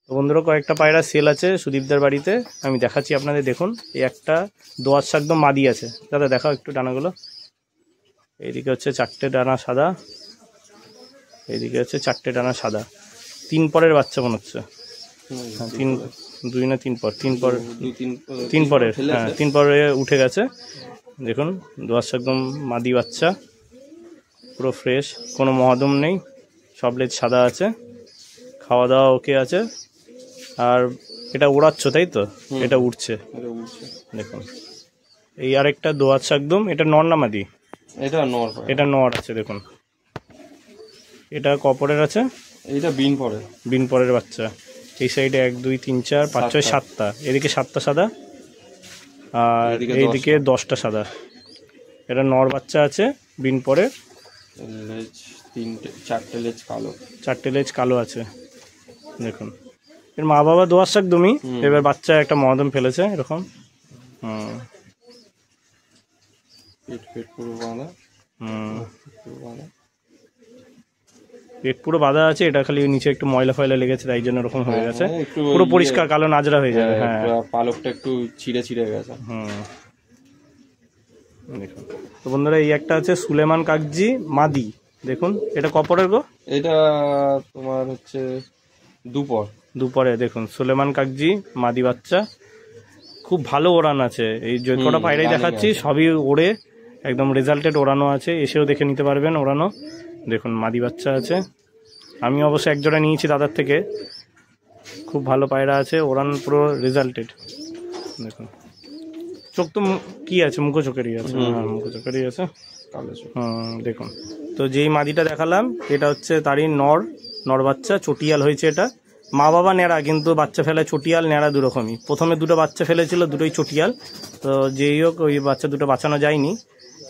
তো বন্ধুরা কয়েকটা পায়রা সেল আছে সুদীপদার বাড়িতে, আমি দেখাচ্ছি আপনাদের। দেখুন এই একটা দোয়াশ একদম মাদি আছে, দাদা দেখাও একটু ডানাগুলো। এইদিকে হচ্ছে 4টে ডানা সাদা, এইদিকে হচ্ছে 4টে ডানা সাদা। 3 পরের বাচ্চা মনে হচ্ছে, 2 না 3 পর, 3 পরের, হ্যাঁ 3 পরে উঠে গেছে। দেখুন দোয়াশ একদম মাদি বাচ্চা, পুরো ফ্রেশ, কোনো মহাদম নেই, সব লেজ সাদা আছে, খাওয়া দাওয়া ওকে আছে। আর এটা উড়াচ্ছ তাই তো? এটা উঠছে দেখুন। এই আরেকটা দোয়াশ একদম, এটা নর না মাদি? এটা নর আছে দেখুন। এটা কপরের আছে, এটা বিন পরের বাচ্চা। এই সাইডে 1 2 3 4 5 6 7টা, এদিকে 7টা সাদা আর এইদিকে 10টা সাদা। এটা নর বাচ্চা আছে বিন পরে, লেজ 4টে লেজ কালো, 4টে লেজ কালো আছে দেখুন। এর মা বাবা দোয়াশ একদমই, এবার বাচ্চা একটা মহাদম ফেলেছে এরকম। পেট পুরো বাঁধা, পেট পুরো বাঁধা আছে, এটা খালি নিচে একটু ময়লা ফয়লা লেগেছে তাই জন্য এরকম হয়ে গেছে। পুরো পরিষ্কার কালো নাজরা হয়ে যাবে। হ্যাঁ পালকটা একটু ছিঁড়ে গেছে। দেখুন তো বন্ধুরা এই একটা আছে সুলেমান কাগজি মাদি, দেখুন এটা কপরের গো? এটা তোমার হচ্ছে দুপরে। দেখুন সুলেমান কাগজি মাদি বাচ্চা, খুব ভালো ওড়ান আছে। এই যে কটা পায়রাই দেখাচ্ছি সবই ওড়ে একদম রেজাল্টেড ওড়ানো আছে, এসেও দেখে নিতে পারবেন ওড়ানো। দেখুন মাদি বাচ্চা আছে, আমি অবশ্য একজোড়া নিয়েছি দাদার থেকে, খুব ভালো পায়রা আছে, ওড়ান পুরো রেজাল্টেড। দেখুন চোখ তো কি আছে, মুখো চোখেরই আছে, মুখো চোখেরই আছে। দেখুন তো যেই মাদিটা দেখালাম এটা হচ্ছে তারই নর বাচ্চা, চটিয়াল হয়েছে। এটা মা বাবা ন্যাড়া, কিন্তু বাচ্চা ফেলায় চটিয়াল ন্যাড়া দুরকমই। প্রথমে 2টো বাচ্চা ফেলেছিল, দুটোই চটিয়াল। তো যেই হোক ওই বাচ্চা 2টো বাঁচানো যায়নি,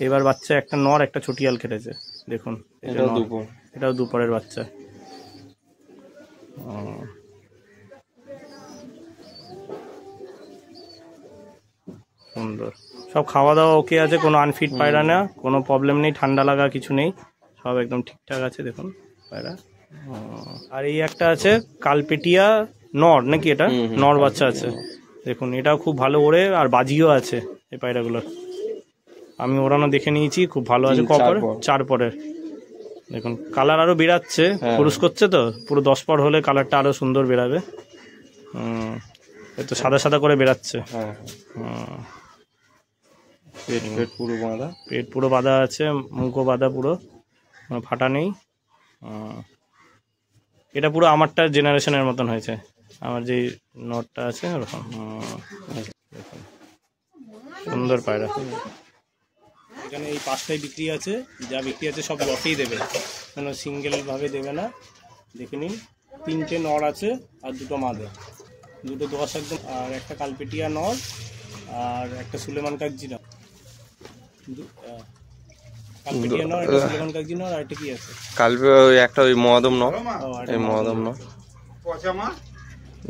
এবার বাচ্চা একটা নর একটা চটিয়াল খেলেছে। দেখুন এটাও দুপরের বাচ্চা। সুন্দর, সব খাওয়া দাওয়া ওকে আছে, কোনো আনফিট পায়রা না, কোনো প্রবলেম নেই, ঠান্ডা লাগা কিছু নেই, সব একদম ঠিকঠাক আছে দেখুন পায়রা। আর এই একটা আছে কালপেটিয়া নর নাকি, এটা নর বাচ্চা আছে দেখুন। এটাও খুব ভালো ওড়ে আর বাজিও আছে এই পায়রাগুলোর, আমি ওড়ানো দেখে নিয়েছি, খুব ভালো আছে। কপর 4 পরের দেখুন, কালার আরো বেরাচ্ছে, পুরুষ করছে তো, পুরো 10 পর হলে কালারটা আরো সুন্দর বেরাবে। তো সাদা সাদা করে বেরাচ্ছে। পেট পুরো বাঁধা আছে, মুখও বাঁধা, পুরো ফাটা নেই। এটা পুরো আমারটা জেনারেশনের মতন হয়েছে, আমার যে নটটা আছে ওরকম। সুন্দর পায়রা। এখানে এই 5টাই বিক্রি আছে, যা বিক্রি আছে সব লটেই দেবে, কোনো সিঙ্গেল ভাবে দেবে না। দেখে নিন 3টে নর আছে আর 2টো মাদে, 2টো দোয়াশ একদম, আর একটা কালপেটিয়া নর আর একটা সুলেমান কাগজি নর। কালপেটিয়া নর, একটা সুলেমান কাগজি নর, আর একটা কি আছে একটা ওই মহাদম নর, এই মহাদম নর।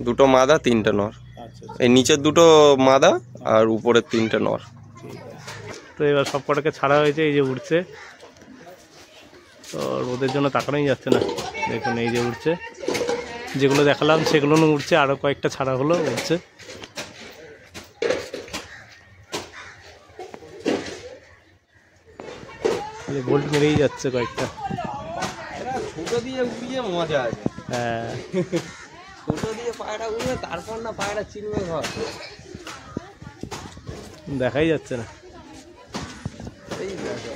2টো মাদা 3টে নর। এই নিচের 2টো মাদা আর উপরের 3টে নর। তো এবার সব কটাকে ছাড়া হয়েছে, এই যে উঠছে, তো রোদের জন্য তাকানোই যাচ্ছে না। দেখুন এই যে উঠছে, যেগুলো দেখালাম সেগুলো উঠছে, আরও কয়েকটা ছাড়া হলো, উঠছে। ভোল্ট মেরেই যাচ্ছে কয়েকটা। ছোট দিয়ে উড়িয়ে মজা আছে। হ্যাঁ ছোট দিয়ে পায়রা উড়ে, তারপর না পায়রা চিনবে ঘর, দেখাই যাচ্ছে না। এই দেখো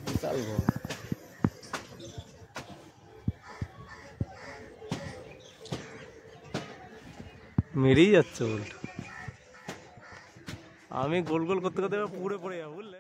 বিশাল ঘর। মেরেই যাচ্ছে ভোল্ট। আমি গোল গোল করতে করতে পুরো পড়ে যাবো বুঝলে।